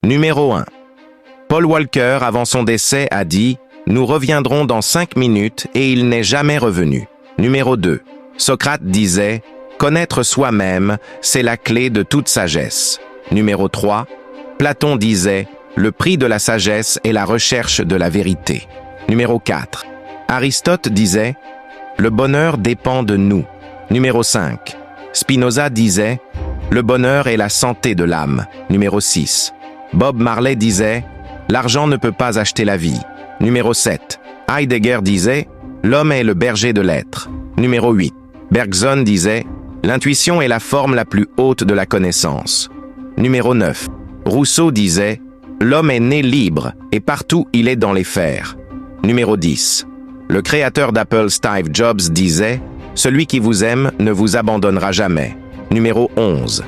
Numéro 1. Paul Walker, avant son décès, a dit « Nous reviendrons dans 5 minutes » et il n'est jamais revenu. Numéro 2. Socrate disait « Connaître soi-même, c'est la clé de toute sagesse ». Numéro 3. Platon disait « Le prix de la sagesse est la recherche de la vérité ». Numéro 4. Aristote disait « Le bonheur dépend de nous ». Numéro 5. Spinoza disait « Le bonheur est la santé de l'âme ». Numéro 6. Bob Marley disait « L'argent ne peut pas acheter la vie ». Numéro 7. Heidegger disait « L'homme est le berger de l'être ». Numéro 8. Bergson disait « L'intuition est la forme la plus haute de la connaissance ». Numéro 9. Rousseau disait « L'homme est né libre et partout il est dans les fers ». Numéro 10. Le créateur d'Apple, Steve Jobs, disait « Celui qui vous aime ne vous abandonnera jamais ». Numéro 11.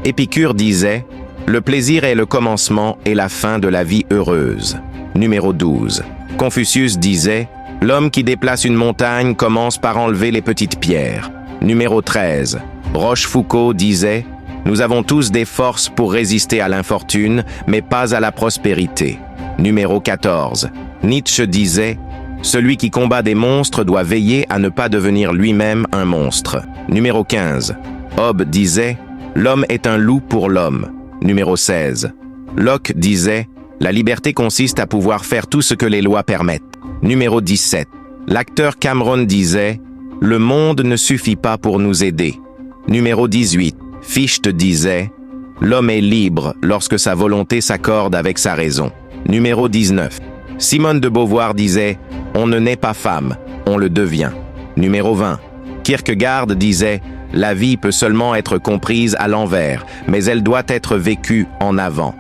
Épicure disait « Le plaisir est le commencement et la fin de la vie heureuse ». Numéro 12. Confucius disait « L'homme qui déplace une montagne commence par enlever les petites pierres ». Numéro 13. Rochefoucauld disait « Nous avons tous des forces pour résister à l'infortune, mais pas à la prospérité ». Numéro 14. Nietzsche disait « Celui qui combat des monstres doit veiller à ne pas devenir lui-même un monstre ». Numéro 15. Hobbes disait « L'homme est un loup pour l'homme ». Numéro 16. Locke disait « La liberté consiste à pouvoir faire tout ce que les lois permettent ». Numéro 17. L'acteur Cameron disait « Le monde ne suffit pas pour nous aider ». Numéro 18. Fichte disait « L'homme est libre lorsque sa volonté s'accorde avec sa raison ». Numéro 19. Simone de Beauvoir disait « On ne naît pas femme, on le devient ». Numéro 20. Kierkegaard disait « La vie peut seulement être comprise à l'envers, mais elle doit être vécue en avant ».